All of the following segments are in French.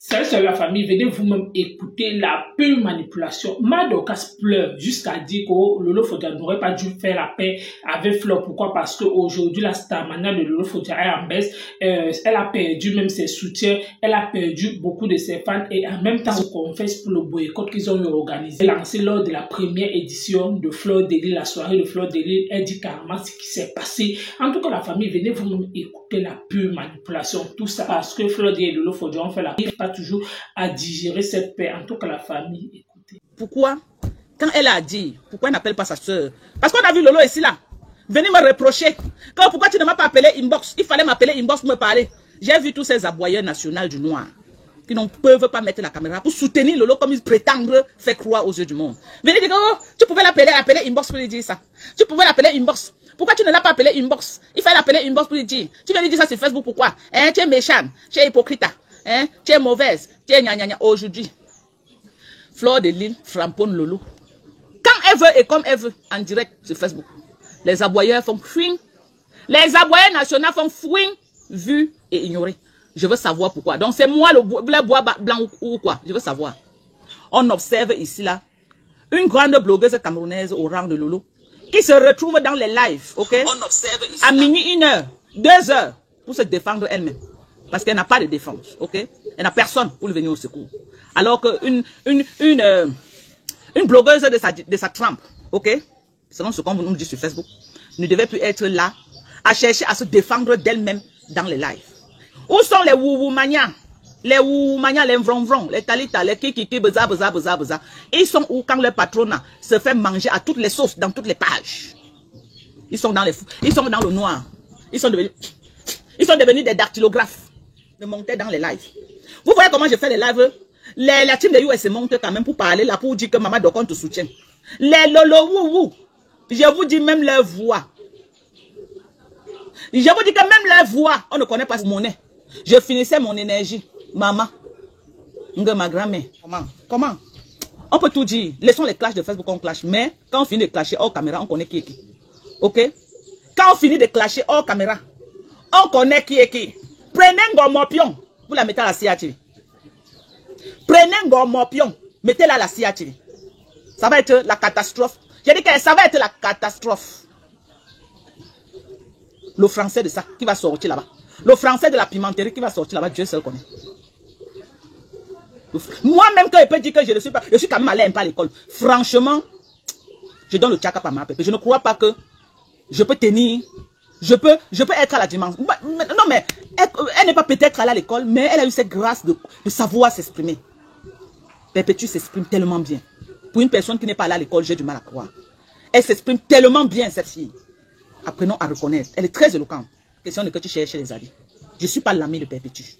C'est la famille, venez vous-même écouter la pure manipulation. Madokas pleure jusqu'à dire que Lolo Fodia n'aurait pas dû faire la paix avec Fleur. Pourquoi? Parce qu'aujourd'hui, la starmania de Lolo Fodia est en baisse. Elle a perdu même ses soutiens. Elle a perdu beaucoup de ses fans. Et en même temps, on confesse pour le boycott qu'ils ont organisé, lancé lors de la première édition de Fleur de Lille, la soirée de Fleur de Lille. Elle dit carrément ce qui s'est passé. En tout cas, la famille, venez vous-même écouter la pure manipulation. Tout ça parce que Fleur de Lille et Lolo Fodia ont fait la paix. Toujours à digérer cette paix, en tout cas la famille. Écoutez. Pourquoi, quand elle a dit, pourquoi elle n'appelle pas sa soeur? Parce qu'on a vu Lolo ici là. Venez me reprocher. Pourquoi tu ne m'as pas appelé inbox? Il fallait m'appeler inbox pour me parler. J'ai vu tous ces aboyeurs nationaux du noir qui ne peuvent pas mettre la caméra pour soutenir Lolo comme ils prétendent faire croire aux yeux du monde. Venez dire, oh, tu pouvais l'appeler inbox pour lui dire ça. Tu pouvais l'appeler inbox. Pourquoi tu ne l'as pas appelé inbox? Il fallait l'appeler inbox pour lui dire. Tu viens lui dire ça sur Facebook, pourquoi? Hein, tu es méchant, tu es hypocrite. Hein? Tu es mauvaise, tu es gna gna gna. Aujourd'hui, Fleur de Lille framponne Lolo. Quand elle veut et comme elle veut, en direct sur Facebook, les aboyeurs font fouing. Les aboyeurs nationaux font fouing, vu et ignoré. Je veux savoir pourquoi. Donc c'est moi le bois blanc ou quoi? Je veux savoir. On observe ici là une grande blogueuse camerounaise au rang de Lolo qui se retrouve dans les lives, ok? On observe ici à minuit 1 heure, 2 heures pour se défendre elle-même. Parce qu'elle n'a pas de défense, ok? Elle n'a personne pour lui venir au secours. Alors qu'une blogueuse de sa trempe, ok? Selon ce qu'on nous dit sur Facebook, ne devait plus être là à chercher à se défendre d'elle-même dans les lives. Où sont les wouwoumania? Les wouwoumania, les vronvrons, les talita, les kikiki, beza. Ils sont où quand leur patronat se fait manger à toutes les sauces, dans toutes les pages? Ils sont dans le noir. Ils sont devenus des dactylographes. De monter dans les lives. Vous voyez comment je fais les lives? La team de US se monte quand même pour parler là, pour dire que Maman Dokon te soutient. Les lolo wou. Je vous dis même leur voix. Je vous dis que même leur voix, on ne connaît pas mon nez. Je finissais mon énergie. Maman. Ma grand-mère. Comment? On peut tout dire. Laissons les clashs de Facebook, on clash. Mais quand on finit de clasher hors caméra, on connaît qui est qui. Ok? Quand on finit de clasher hors caméra, on connaît qui est qui. Prenez Ngomopion, vous la mettez à la CATV. Prenez Ngomopion, mettez-la à la CATV. Ça va être la catastrophe. J'ai dit que ça va être la catastrophe. Le français de ça qui va sortir là-bas. Le français de la pimenterie qui va sortir là-bas, Dieu seul connaît. Moi-même, quand je peux dire que je ne suis pas, je suis quand même allé un peu à l'école. Franchement, je donne le tchaka à ma pépé. Je ne crois pas que je peux tenir. Je peux être à la dimension. Non, mais elle n'est pas peut-être allée à l'école, mais elle a eu cette grâce de savoir s'exprimer. Perpétue s'exprime tellement bien. Pour une personne qui n'est pas allée à l'école, j'ai du mal à croire. Elle s'exprime tellement bien, cette fille. Apprenons à reconnaître. Elle est très éloquente. Question de que tu cherches les avis. Je ne suis pas l'ami de Perpétue.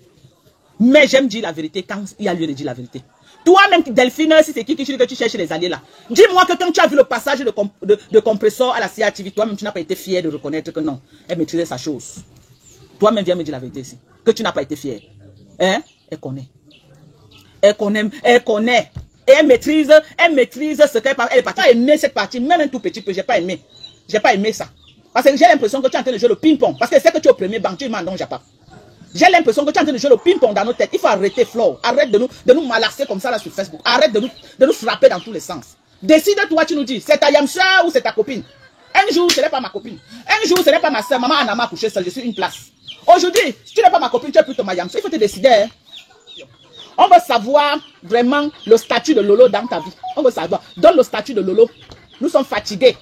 Mais j'aime dire la vérité quand il y a lieu de dire la vérité. Toi-même, Delphine, si c'est qui que tu cherches les alliés là, dis-moi que quand tu as vu le passage de compresseur à la CATV, toi-même, tu n'as pas été fier de reconnaître que non, elle maîtrisait sa chose. Toi-même, viens me dire la vérité ici. Que tu n'as pas été fier. Hein? Elle connaît. Elle connaît. Et elle maîtrise ce qu'elle parle. Elle n'a pas aimé cette partie, même un tout petit peu, j'ai pas aimé. J'ai pas aimé ça. Parce que j'ai l'impression que tu es en train de jouer le ping-pong. Parce que c'est que tu es au premier banc, tu m'en donnes pas. J'ai l'impression que tu es en train de jouer le ping-pong dans nos têtes. Il faut arrêter, Flo. Arrête de nous malasser comme ça là sur Facebook. Arrête de nous frapper dans tous les sens. Décide-toi, tu nous dis, c'est ta yamsa ou c'est ta copine. Un jour, ce n'est pas ma copine. Un jour, ce n'est pas ma soeur. Maman Anna m'a couché seule, je suis une place. Aujourd'hui, si tu n'es pas ma copine, tu es plutôt ma yamsa. Il faut te décider. Hein. On veut savoir vraiment le statut de Lolo dans ta vie. On veut savoir. Donne le statut de Lolo. Nous sommes fatigués.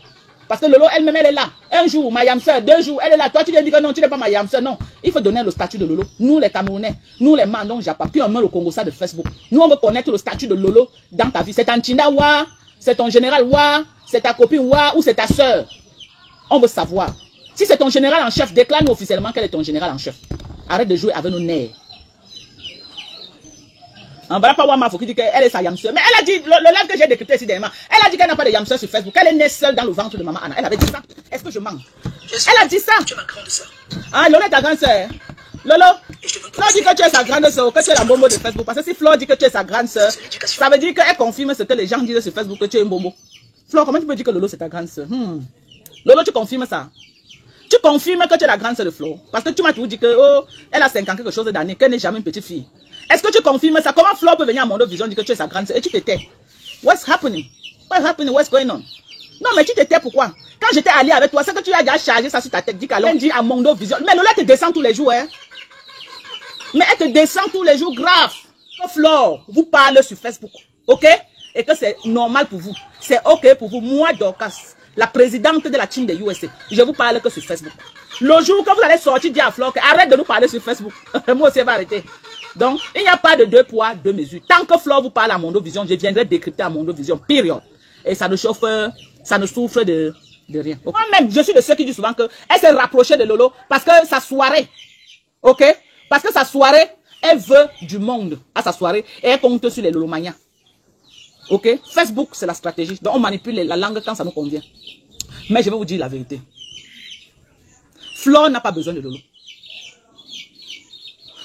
Parce que Lolo, elle-même, elle est là. Un jour, ma yamseur, 2 jours, elle est là. Toi, tu viens dire que non, tu n'es pas ma yamseur. Non. Il faut donner le statut de Lolo. Nous, les Camerounais, nous, les Mandons, Japa, puis on met le Congo ça de Facebook. Nous, on veut connaître le statut de Lolo dans ta vie. C'est un Tina Wa, c'est ton général Wa, c'est ta copine Wa ou c'est ta soeur. On veut savoir. Si c'est ton général en chef, déclare-nous officiellement qu'elle est ton général en chef. Arrête de jouer avec nos nerfs. En voilà pas Wama, faut qu'il dise qu'elle est sa yamseur. Mais elle a dit, le live que j'ai décrypté ici dernièrement, elle a dit qu'elle n'a pas de yamseur sur Facebook, qu'elle est née seule dans le ventre de maman Anna. Elle avait dit ça. Est-ce que je mens? Elle a dit ça. Tu es ma grande sœur. Ah, Lolo est ta grande sœur. Lolo, Flo dit que tu es sa grande sœur, que tu es la bombo de Facebook. Parce que si Flo dit que tu es sa grande sœur, ça veut dire qu'elle confirme ce que les gens disent sur Facebook, que tu es une bombo. Flo, comment tu peux dire que Lolo c'est ta grande sœur? Lolo, tu confirmes ça? Tu confirmes que tu es la grande sœur de Flo. Parce que tu m'as toujours dit que, oh, elle a 50 quelque chose d'années, qu'elle n'est jamais une petite fille. Est-ce que tu confirmes ça? Comment Flo peut venir à Mondo Vision dire que tu es sa grande sœur et tu te tais? What's happening? What's happening? What's going on? Non, mais tu te tais pourquoi? Quand j'étais allé avec toi, c'est que tu as déjà chargé ça sur ta tête. Dis qu'allons dit à Mondo Vision. Mais Lola te descend tous les jours, hein? Mais elle te descend tous les jours, grave. Quand Flo vous parle sur Facebook, ok? Et que c'est normal pour vous. C'est ok pour vous. Moi, Dorcas, la présidente de la team de USA, je vous parle que sur Facebook. Le jour que vous allez sortir, dire à Flo, arrête de nous parler sur Facebook. Moi aussi, je vais arrêter. Donc, il n'y a pas de 2 poids, 2 mesures. Tant que Flo vous parle à Mondo Vision, je viendrai décrypter à Mondo Vision, période. Et ça ne chauffe, ça ne souffre de rien. Moi-même, je suis de ceux qui disent souvent qu'elle s'est rapprochée de Lolo parce que sa soirée, ok? Parce que sa soirée, elle veut du monde à sa soirée et elle compte sur les Lolomanias. Ok? Facebook, c'est la stratégie. Donc, on manipule la langue quand ça nous convient. Mais je vais vous dire la vérité. Flo n'a pas besoin de Lolo.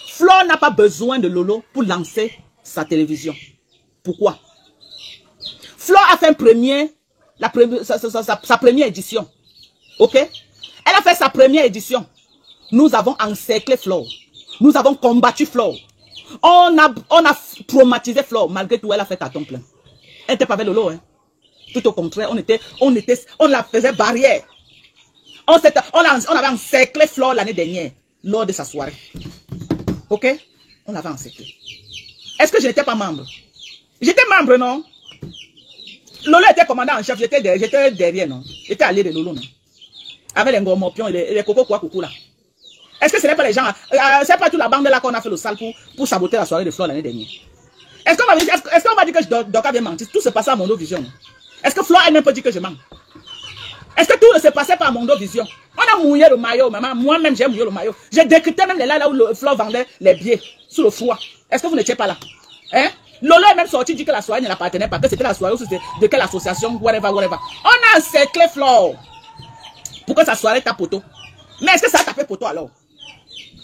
Flo n'a pas besoin de Lolo pour lancer sa télévision. Pourquoi? Flo a fait sa première édition. Ok? Elle a fait sa première édition. Nous avons encerclé Flo. Nous avons combattu Flo. On a traumatisé Flo. Malgré tout, elle a fait carton plein. Elle n'était pas avec Lolo. Hein. Tout au contraire, on la faisait barrière. On avait encerclé Flo l'année dernière, lors de sa soirée. Ok? On l'avait encerclé. Est-ce que je n'étais pas membre? J'étais membre, non? Lolo était commandant en chef, j'étais derrière, non? J'étais allé de Lolo, non? Avec les Ngomorpions et les Coco quoi coucou là. Est-ce que ce n'est pas les gens, c'est pas toute la bande là qu'on a fait le sale pour saboter la soirée de Flo l'année dernière? Est-ce qu'on m'a dit que Dorcas vient mentir? Tout se passait à Mondo Vision. Est-ce que Flo elle-même peut dire que je mens? Est-ce que tout ne se passait pas à Mondo Vision? On a mouillé le maillot, maman. Moi-même, j'ai mouillé le maillot. J'ai décrypté même les là où le Flo vendait les billets sous le froid. Est-ce que vous n'étiez pas là? Hein? Lolo est même sorti dit que la soirée ne l'appartenait pas, que c'était la soirée ou c'était de quelle association, whatever. On a encerclé Flo pour que sa soirée tape poteau. Mais est-ce que ça a tapé poteau alors?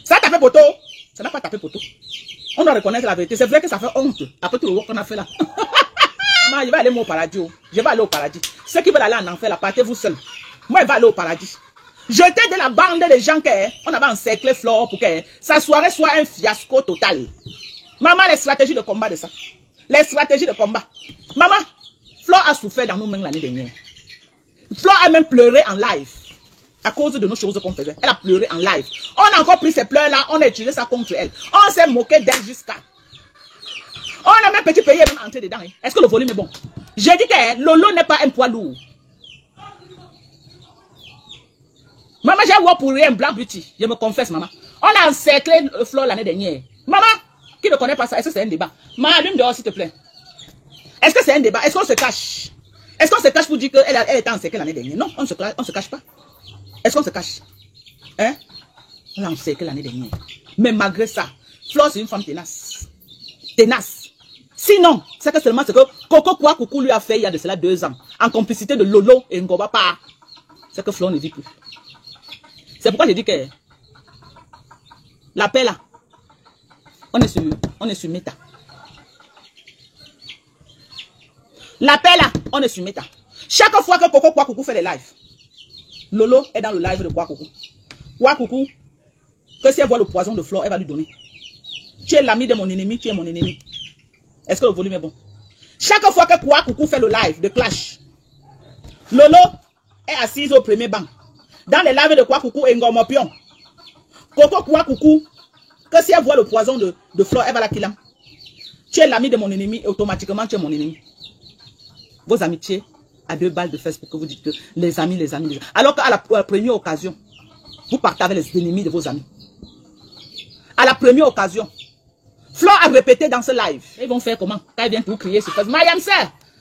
Ça a tapé poteau? Ça n'a pas tapé poteau. On doit reconnaître la vérité. C'est vrai que ça fait honte après tout le work qu'on a fait là. Maman, je vais aller au paradis. Je vais aller au paradis. Ceux qui veulent aller en enfer, là, partez-vous seuls. Moi, je vais aller au paradis. J'étais de la bande des gens qu'on avait encerclé Flo pour que sa soirée soit un fiasco total. Maman, les stratégies de combat de ça. Les stratégies de combat. Maman, Flo a souffert dans nos mains l'année dernière. Flo a même pleuré en live. À cause de nos choses qu'on faisait. Elle a pleuré en live. On a encore pris ces pleurs-là, on a utilisé ça contre elle. On s'est moqué d'elle jusqu'à. On a même petit pays même entré dedans. Est-ce que le volume est bon? J'ai dit que Lolo n'est pas un poids lourd. Maman, j'ai voir pour rien Black Beauty. Je me confesse, maman. On a encerclé Flo l'année dernière. Maman, qui ne connaît pas ça, est-ce que c'est un débat? Maman, allume dehors, s'il te plaît. Est-ce que c'est un débat? Est-ce qu'on se cache? Est-ce qu'on se cache pour dire qu'elle était encerclée l'année dernière? Non, on ne se cache pas. Est-ce qu'on se cache? Hein? On l'a encerclé l'année dernière. Mais malgré ça, Flo, c'est une femme tenace. Tenace. Sinon, c'est que seulement ce que Coco Quoi Coucou lui a fait il y a de cela 2 ans. En complicité de Lolo et Ngoba Pa. C'est que Flo ne vit plus. C'est pourquoi je dis que la paix là, on est sur Meta. La paix là, on est sur Meta. Chaque fois que Coco Quoi Coucou fait des lives, Lolo est dans le live de Quoi Coucou. Quoi Coucou, que si elle voit le poison de Flo, elle va lui donner. Tu es l'ami de mon ennemi, tu es mon ennemi. Est-ce que le volume est bon? Chaque fois que Quoi Coucou fait le live de Clash, Lolo est assise au premier banc. Dans les lives de Quoi Coucou et Ngomopion. Coco Quoi Coucou, que si elle voit le poison de Flo, elle va la killer. Tu es l'ami de mon ennemi et automatiquement tu es mon ennemi. Vos amitiés à 2 balles de Facebook que vous dites que les amis. Alors qu'à la première occasion, vous partez avec les ennemis de vos amis. À la première occasion, Flo a répété dans ce live. Ils vont faire comment? Quand ils viennent pour crier sur Facebook.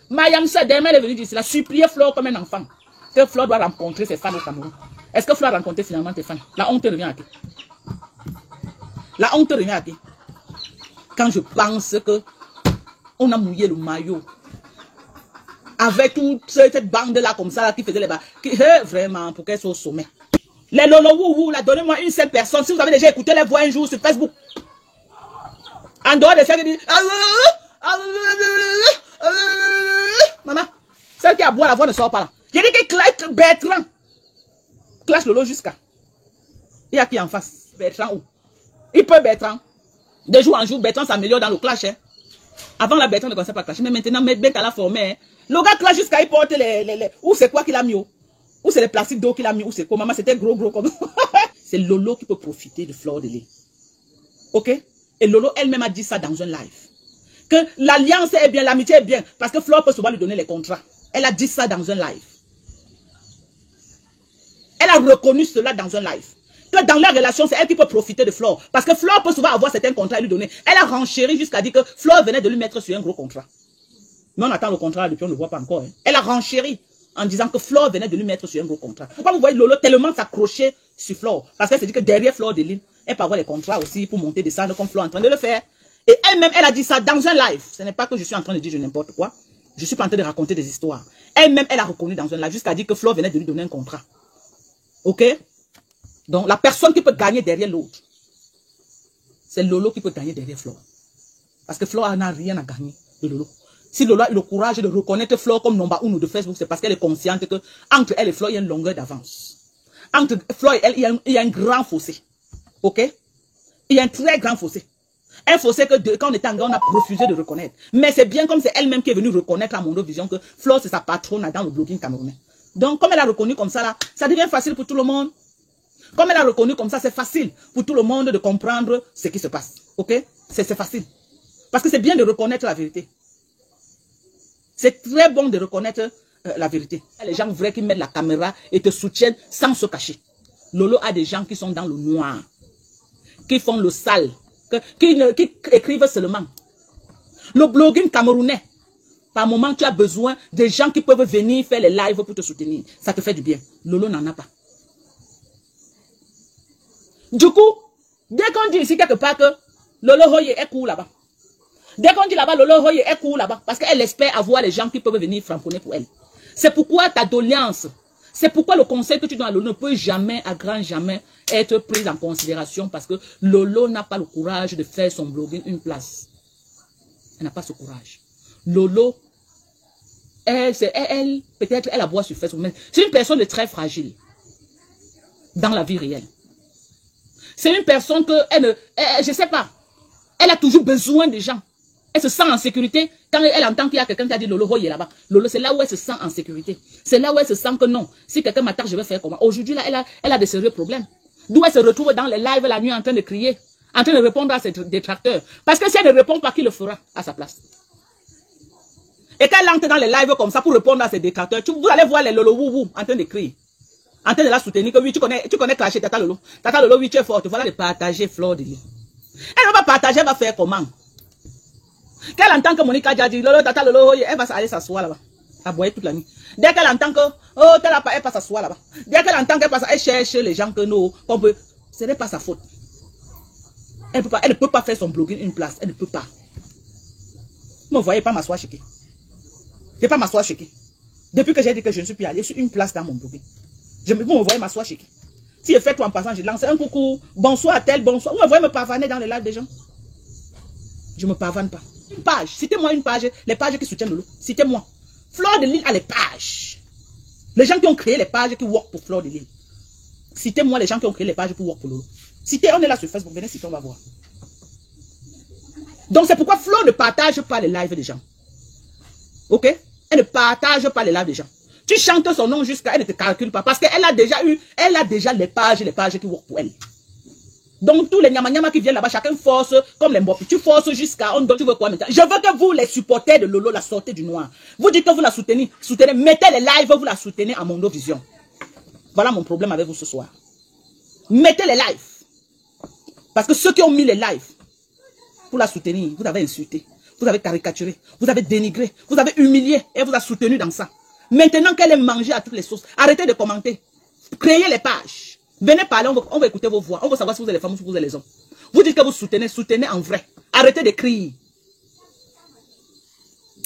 Mayamsa, demain elle est venue dire cela. Supplier Flo comme un enfant. Que Flo doit rencontrer ses fans au Cameroun. Est-ce que Flo a rencontré finalement tes fans? La honte revient à qui? La honte revient à qui? Quand je pense que on a mouillé le maillot. Avec toute cette bande-là comme ça là, qui faisait les bas. Vraiment, pour qu'elle soit au sommet. Les lolo là, donnez-moi une seule personne. Si vous avez déjà écouté les voix un jour sur Facebook. En dehors de celle qui dit maman, celle qui a boire la voix ne sort pas là. J'ai dit que Clash Bertrand. Clash Lolo jusqu'à. Il y a qui en face? Bertrand où? Il peut Bertrand. De jour en jour, Bertrand s'améliore dans le clash. Hein. Avant, la Bertrand ne connaissait pas clasher. Mais maintenant, Ben qu'elle a formé. Hein. Le gars clash jusqu'à il porte les... Ou c'est quoi qu'il a mis? Ou c'est les plastiques d'eau qu'il a mis? Ou c'est quoi? Maman, c'était gros comme... C'est Lolo qui peut profiter de Fleur de Lys. Ok? Et Lolo elle-même a dit ça dans un live. Que l'alliance est bien, l'amitié est bien. Parce que Fleur peut souvent lui donner les contrats. Elle a dit ça dans un live. Elle a reconnu cela dans un live. Que dans la relation, c'est elle qui peut profiter de Fleur. Parce que Fleur peut souvent avoir certains contrats à lui donner. Elle a renchéri jusqu'à dire que Fleur venait de lui mettre sur un gros contrat. Mais on attend le contrat depuis, on ne le voit pas encore. Hein. Elle a renchéri en disant que Fleur venait de lui mettre sur un gros contrat. Pourquoi vous voyez Lolo tellement s'accrocher sur Fleur? Parce qu'elle se dit que derrière Fleur de Lys, elle peut avoir les contrats aussi pour monter, descendre comme Fleur est en train de le faire. Et elle-même, elle a dit ça dans un live. Ce n'est pas que je suis en train de dire n'importe quoi. Je suis pas en train de raconter des histoires. Elle-même, elle a reconnu dans un live jusqu'à dire que Fleur venait de lui donner un contrat. Ok? Donc, la personne qui peut gagner derrière l'autre, c'est Lolo qui peut gagner derrière Fleur. Parce que Fleur n'a rien à gagner de Lolo. Si Lolo a eu le courage de reconnaître Fleur comme number 1 de Facebook, c'est parce qu'elle est consciente que entre elle et Fleur, il y a une longueur d'avance. Entre Fleur et elle, il y a un grand fossé. Ok? Il y a un très grand fossé. Un fossé que quand on était en gars, on a refusé de reconnaître. Mais c'est bien comme c'est elle-même qui est venue reconnaître à Mondo Vision que Fleur, c'est sa patronne dans le blogging camerounais. Donc, comme elle a reconnu comme ça, là, ça devient facile pour tout le monde. Comme elle a reconnu comme ça, c'est facile pour tout le monde de comprendre ce qui se passe. Ok? C'est facile. Parce que c'est bien de reconnaître la vérité. C'est très bon de reconnaître la vérité. Les gens vrais qui mettent la caméra et te soutiennent sans se cacher. Lolo a des gens qui sont dans le noir. Qui font le sale. Qui écrivent seulement. Le blogging camerounais. Par moment, tu as besoin des gens qui peuvent venir faire les lives pour te soutenir. Ça te fait du bien. Lolo n'en a pas. Du coup, dès qu'on dit ici quelque part que Lolo Hoye est cool là-bas. Dès qu'on dit là-bas, Lolo Hoye est cool là-bas. Parce qu'elle espère avoir les gens qui peuvent venir framponner pour elle. C'est pourquoi ta doléance, c'est pourquoi le conseil que tu donnes à Lolo ne peut jamais, à grand jamais, être pris en considération. Parce que Lolo n'a pas le courage de faire son blogging une place. Elle n'a pas ce courage. Lolo, peut-être elle a boit sur Facebook, mais c'est une personne de très fragile dans la vie réelle. C'est une personne que, je sais pas, elle a toujours besoin des gens. Elle se sent en sécurité quand elle entend qu'il y a quelqu'un qui a dit Lolo Hoye là-bas. Lolo, c'est là où elle se sent en sécurité. C'est là où elle se sent que non, si quelqu'un m'attaque, je vais faire comment. Aujourd'hui, là, elle a des sérieux problèmes. D'où elle se retrouve dans les lives la nuit en train de crier, en train de répondre à ses détracteurs. Parce que si elle ne répond pas, qui le fera à sa place? Et quand elle entre dans les lives comme ça pour répondre à ses détracteurs, vous allez voir les Lolo Wou en train de crier. En train de la soutenir, que oui, tu connais clasher Tata Lolo. Tata Lolo, oui, tu es forte. Voilà de partager Fleur de Lys. Elle ne va pas partager, elle va faire comment? Qu'elle entend que Monica a dit, Lolo, Tata Lolo, elle va aller s'asseoir là-bas. À boire toute la nuit. Dès qu'elle entend que, oh, elle passe s'asseoir là-bas. Dès qu'elle entend qu'elle passe, elle cherche les gens que nous, qu'on peut. Ce n'est pas sa faute. Elle ne peut pas faire son blogging une place. Elle ne peut pas. Vous ne voyez pas m'asseoir chez qui? Je ne vais pas m'asseoir chez qui? Depuis que j'ai dit que je ne suis plus allée sur une place dans mon blogging. Vous me voyez m'asseoir chez qui? Si je fais tout en passant, je lance un coucou, bonsoir à tel, bonsoir. Vous me voyez me pavaner dans les lives des gens? Je ne me pavane pas. Une page, citez-moi une page, les pages qui soutiennent Lolo. Citez-moi. Fleur de Lys a les pages. Les gens qui ont créé les pages qui work pour Fleur de Lys. Citez-moi les gens qui ont créé les pages pour work pour Lolo. Citez, on est là sur Facebook, venez citer, on va voir. Donc c'est pourquoi Fleur ne partage pas les lives des gens. Ok? Elle ne partage pas les lives des gens. Tu chantes son nom jusqu'à elle ne te calcule pas. Parce qu'elle a déjà les pages qui work pour elle. Donc tous les nyama qui viennent là-bas, chacun force comme les mbopis. Tu forces jusqu'à on donne, tu veux quoi maintenant? Je veux que vous, les supporters de Lolo, la sortez du noir. Vous dites que vous la soutenez, mettez les lives, vous la soutenez à Mondo Vision. Voilà mon problème avec vous ce soir. Mettez les lives. Parce que ceux qui ont mis les lives pour la soutenir, vous avez insulté, vous avez caricaturé, vous avez dénigré, vous avez humilié et vous avez soutenu dans ça. Maintenant qu'elle est mangée à toutes les sauces, arrêtez de commenter. Créez les pages. Venez parler, on va écouter vos voix. On va savoir si vous êtes les femmes ou si vous êtes les hommes. Vous dites que vous soutenez en vrai. Arrêtez d'écrire.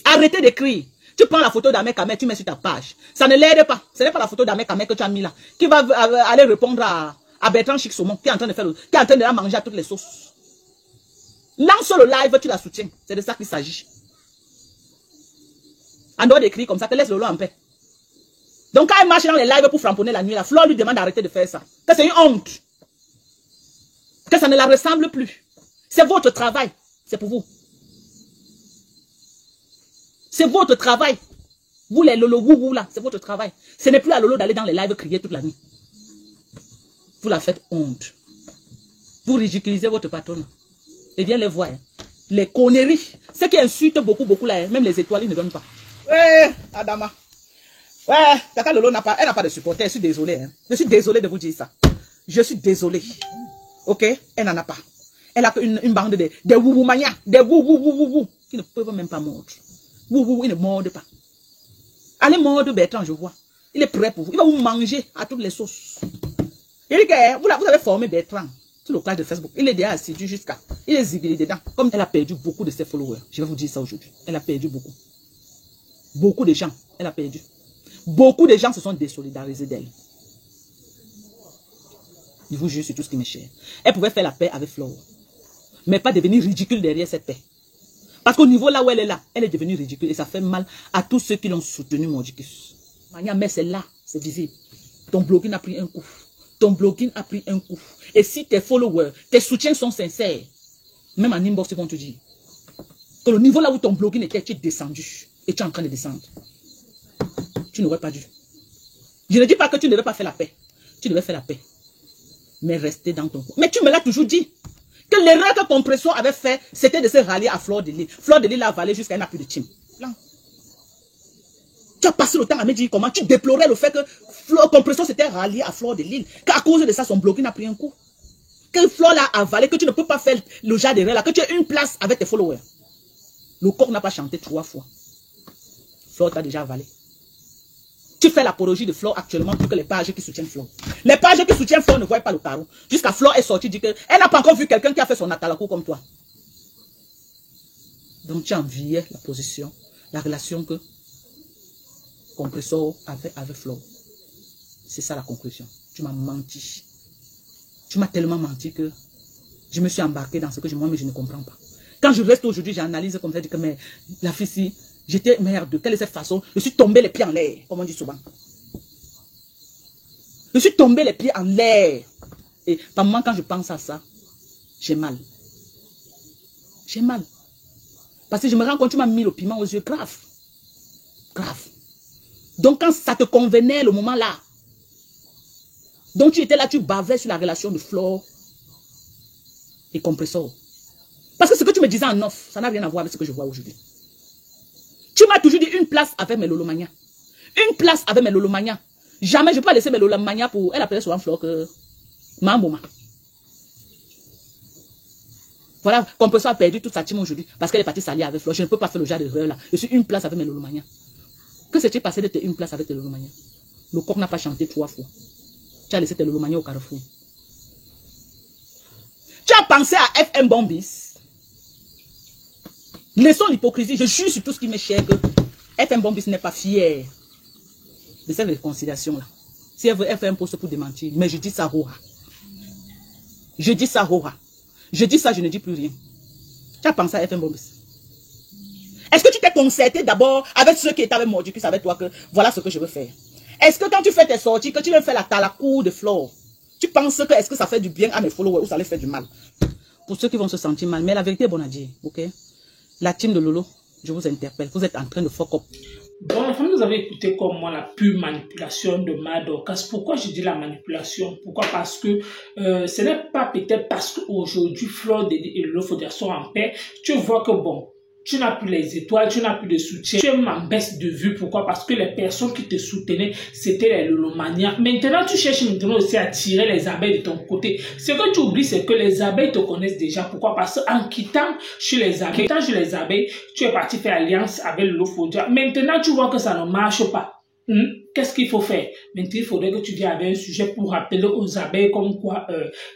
Arrêtez d'écrire. Tu prends la photo d'Ahmed Kamel, tu mets sur ta page. Ça ne l'aide pas. Ce n'est pas la photo d'Ahmed Kamel que tu as mis là. Qui va aller répondre à Bertrand Chic Saumon, qui est en train de la manger à toutes les sauces. Lance le live, tu la soutiens. C'est de ça qu'il s'agit. En dehors d'écrire comme ça, te laisse Lolo en paix. Donc quand elle marche dans les lives pour framponner la nuit, la Fleur lui demande d'arrêter de faire ça. Que c'est une honte. Que ça ne la ressemble plus. C'est votre travail. C'est pour vous. C'est votre travail. Vous les lolo wou là, c'est votre travail. Ce n'est plus à Lolo d'aller dans les lives crier toute la nuit. Vous la faites honte. Vous ridiculisez votre patronne. Et viens les voir. Hein. Les conneries. Ceux qui insultent beaucoup là, même les étoiles, ils ne donnent pas. Ouais, Adama. Ouais, Tata Lolo n'a pas, elle n'a pas de supporter. Je suis désolé. Hein. Je suis désolé de vous dire ça. Je suis désolé. Ok? Elle n'en a pas. Elle a une bande de wouwoumania, des wouwouwouwou, qui ne peuvent même pas mordre. Wouwou, ils ne mordent pas. Allez mordre Bertrand, je vois. Il est prêt pour vous. Il va vous manger à toutes les sauces. Il dit que vous avez formé Bertrand sur le clash de Facebook. Il est déjà assidu jusqu'à. Il est zibilé dedans. Comme elle a perdu beaucoup de ses followers. Je vais vous dire ça aujourd'hui. Elle a perdu beaucoup. Beaucoup de gens. Elle a perdu. Beaucoup de gens se sont désolidarisés d'elle. Je vous jure sur tout ce qui m'est cher. Elle pouvait faire la paix avec Flore. Mais pas devenir ridicule derrière cette paix. Parce qu'au niveau là où elle est là, elle est devenue ridicule. Et ça fait mal à tous ceux qui l'ont soutenu, Mordicus. Mais c'est là, c'est visible. Ton blogging a pris un coup. Ton blogging a pris un coup. Et si tes followers, tes soutiens sont sincères, même en inbox, ils vont te dire que le niveau là où ton blogging était, tu es descendu. Et tu es en train de descendre. Tu n'aurais pas dû. Je ne dis pas que tu ne devais pas faire la paix. Tu devais faire la paix. Mais rester dans ton coin. Mais tu me l'as toujours dit. Que l'erreur que Compression avait fait, c'était de se rallier à Flore de Lille. Flore de Lille a avalé jusqu'à elle n'a plus de team. Là. Tu as passé le temps à me dire comment tu déplorais le fait que Compression s'était rallié à Flore de Lille. Qu'à cause de ça, son blogging a pris un coup. Que Flore l'a avalé, que tu ne peux pas faire le genre d'erreur là, que tu as une place avec tes followers. Le corps n'a pas chanté 3 fois. Flore t'a déjà avalé. Tu fais l'apologie de Flore actuellement plus que les pages qui soutiennent Flore. Les pages qui soutiennent Flore ne voient pas le carreau. Jusqu'à Flore est sortie dit qu'elle n'a pas encore vu quelqu'un qui a fait son atalakou comme toi. Donc tu enviais la position, la relation que Compressor avait avec Flore. C'est ça la conclusion. Tu m'as menti. Tu m'as tellement menti que je me suis embarqué dans ce que moi-même je ne comprends pas. Quand je reste aujourd'hui, j'analyse comme ça, je dis que mais la fille si j'étais merde, quelle est cette façon? Je suis tombé les pieds en l'air, comme on dit souvent. Je suis tombé les pieds en l'air. Et par moment, quand je pense à ça, j'ai mal. J'ai mal. Parce que je me rends compte, tu m'as mis le piment aux yeux, grave. Grave. Donc quand ça te convenait, le moment là, donc tu étais là, tu bavais sur la relation de Flore et Compressor. Parce que ce que tu me disais en off, ça n'a rien à voir avec ce que je vois aujourd'hui. Tu m'as toujours dit une place avec mes lolomanias. Une place avec mes lolomanias. Jamais je ne peux pas laisser mes lolomanias pour... Elle appelait souvent Flore que... Mamoma. Voilà, Compressor a perdu toute sa team aujourd'hui parce qu'elle est partie s'allier avec Flore. Je ne peux pas faire le genre d'erreur là. Je suis une place avec mes lolomanias. Que s'est-il passé d'être une place avec tes lolomanias? Le coq n'a pas chanté 3 fois. Tu as laissé tes lolomanias au carrefour. Tu as pensé à FM Bombis. Laissons l'hypocrisie. Je jure sur tout ce qui m'est cher que FM Bombis n'est pas fier de cette réconciliation-là. Si elle veut, elle fait un poste pour démentir. Mais je dis ça, Rora. Je dis ça, Rora. Je dis ça, je ne dis plus rien. Tu as pensé à FM Bombis. Est-ce que tu t'es concerté d'abord avec ceux qui étaient avec Mordicus, avec toi, que voilà ce que je veux faire? Est-ce que quand tu fais tes sorties, que tu veux faire la talakou de Flore, tu penses que est-ce que ça fait du bien à mes followers ou ça les fait du mal? Pour ceux qui vont se sentir mal. Mais la vérité est bonne à dire, ok? La team de Lolo, je vous interpelle. Vous êtes en train de fuck up. Bon, enfin, vous avez écouté comme moi la pure manipulation de Madorcas. Pourquoi je dis la manipulation? Pourquoi? Parce que ce n'est pas peut-être parce qu'aujourd'hui, Flore et Lolo Fodera sont en paix. Tu vois que bon, tu n'as plus les étoiles, tu n'as plus de soutien. Tu es en baisse de vue. Pourquoi? Parce que les personnes qui te soutenaient, c'était les lolomanias. Maintenant, tu cherches maintenant aussi à tirer les abeilles de ton côté. Ce que tu oublies, c'est que les abeilles te connaissent déjà. Pourquoi? Parce qu'en quittant chez les abeilles, tu es parti faire alliance avec Lolo Fodera. Maintenant, tu vois que ça ne marche pas. Qu'est-ce qu'il faut faire? Maintenant, il faudrait que tu viennes avec un sujet pour rappeler aux abeilles comme quoi,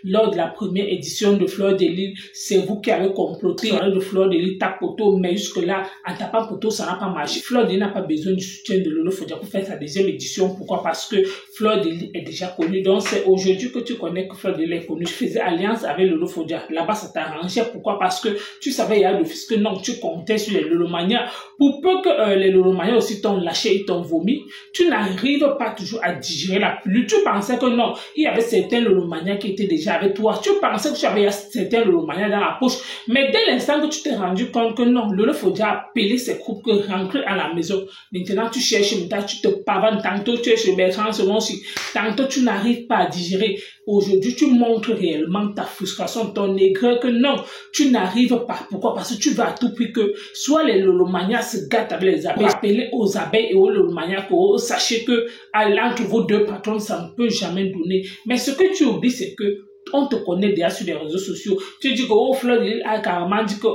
lors de la première édition de Flore de Lille, c'est vous qui avez comploté de Flore de Lille, ta poteau, mais jusque-là, en tapant poteau, ça n'a pas marché. Flore de Lille n'a pas besoin du soutien de Lolo Fodera pour faire sa deuxième édition. Pourquoi? Parce que Flore de Lille est déjà connue. Donc, c'est aujourd'hui que tu connais que Flore de Lille est connue. Tu faisais alliance avec Lolo Fodera. Là-bas, ça t'arrangeait. Pourquoi? Parce que tu savais, il y a le fils que non, tu comptais sur les lolomanias. Pour peu que les lolomanias aussi t'ont lâché et t'ont vomi, tu n'as n'arrives pas toujours à digérer la pilule. Tu pensais que non, il y avait certains lolomania qui étaient déjà avec toi. Tu pensais que tu avais certains lolomania dans la poche. Mais dès l'instant que tu t'es rendu compte que non, Lolo Fodia a appelé ses groupes que rentrer à la maison. Maintenant, tu cherches, maintenant, tu te pavanes. Tantôt, tu es chez Bertrand Selon-Si. Tantôt, tu n'arrives pas à digérer. Aujourd'hui, tu montres réellement ta frustration, ton aigreur, que non, tu n'arrives pas. Pourquoi? Parce que tu vas à tout prix que soit les lolomanias se gâtent avec les abeilles, appeler aux abeilles et aux lolomanias, sachez que entre vos deux patrons, ça ne peut jamais donner. Mais ce que tu oublies, c'est que on te connaît déjà sur les réseaux sociaux. Tu dis que oh, Fleur de Lys a carrément dit que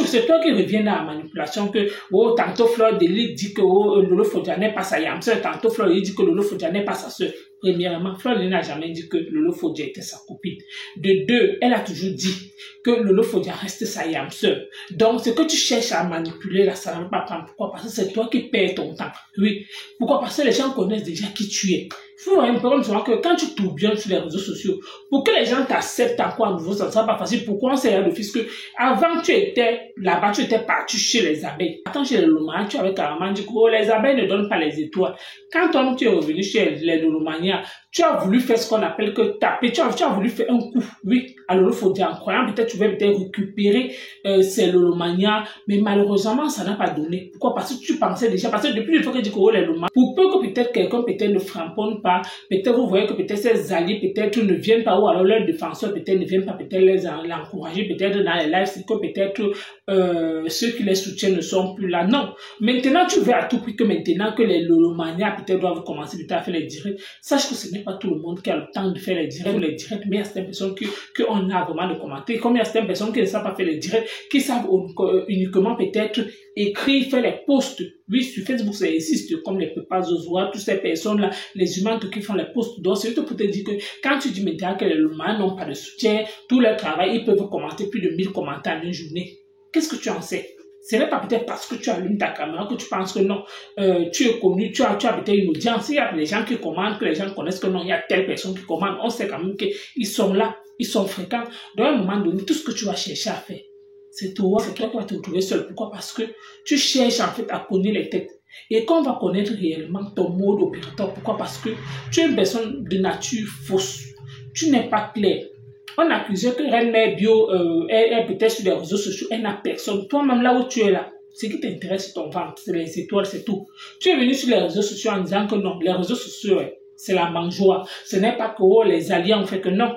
c'est toi qui reviens dans la manipulation, que oh, tantôt Fleur de Lys dit que oh, Lolo Fodia n'est pas sa yam sœur, tantôt Fleur de Lys dit que Lolo Fodia n'est pas sa sœur. Premièrement, Fleur de Lys n'a jamais dit que Lolo Fodia était sa copine. De deux, elle a toujours dit que Lolo Fodia reste sa yam sœur. Donc, ce que tu cherches à manipuler là, ça ne va pas prendre. Pourquoi? Parce que c'est toi qui perds ton temps. Oui. Pourquoi? Parce que les gens connaissent déjà qui tu es. Il faut voir un peu que quand tu tourbillonnes sur les réseaux sociaux, pour que les gens t'acceptent encore à nouveau, ça ne sera pas facile. Pourquoi on sait là d'office que avant tu étais là-bas, tu étais parti chez les abeilles. Attends, chez les lolomanias, tu avais carrément dit que oh, les abeilles ne donnent pas les étoiles. Quand toi, tu es revenu chez les lolomanias, tu as voulu faire ce qu'on appelle que taper, tu as voulu faire un coup, oui, à Lolo Fodia, en croyant peut-être tu vas peut-être récupérer ces lolomanias, mais malheureusement, ça n'a pas donné. Pourquoi? Parce que tu pensais déjà, parce que depuis le fois que tu dis que oh, les lolomanias, pour peu que peut-être quelqu'un peut-être ne framponne pas, peut-être vous voyez que peut-être ces alliés peut-être ne viennent pas, ou alors leurs défenseurs peut-être ne viennent pas, peut-être les encourager, peut-être dans les lives, c'est que peut-être ceux qui les soutiennent ne sont plus là. Non. Maintenant, tu veux à tout prix que maintenant que les lolomanias peut-être doivent commencer peut-être à faire les directs. Sache que ce n'est pas tout le monde qui a le temps de faire les directs, mais il y a certaines personnes qu'on a vraiment de commenter. Comme il y a certaines personnes qui ne savent pas faire les directs, qui savent uniquement peut-être écrire, faire les posts. Oui, sur Facebook, ça existe, comme les Pepas Zozoa, toutes ces personnes-là, les humains qui font les posts. Donc, c'est juste pour te dire que quand tu dis maintenant que les lolomanias n'ont pas de soutien, tout leur travail, ils peuvent commenter plus de 1000 commentaires en une journée. Qu'est-ce que tu en sais? Ce n'est pas peut-être parce que tu allumes ta caméra que tu penses que non, tu es connu, tu as peut-être une audience. Il y a les gens qui commandent, que les gens connaissent que non, il y a telle personne qui commande. On sait quand même qu'ils sont là, ils sont fréquents. Dans un moment donné, tout ce que tu vas chercher à faire, c'est toi qui vas te retrouver seul. Pourquoi? Parce que tu cherches en fait à connaître les têtes. Et qu'on va connaître réellement ton mode opératoire. Pourquoi? Parce que tu es une personne de nature fausse. Tu n'es pas clair. On accusait que Reine Mère Bio est peut-être sur les réseaux sociaux, elle n'a personne. Toi-même, là où tu es là, ce qui t'intéresse, c'est ton ventre, c'est les étoiles, c'est tout. Tu es venu sur les réseaux sociaux en disant que non, les réseaux sociaux, c'est la mangeoire. Ce n'est pas que oh, les alliés ont fait que non.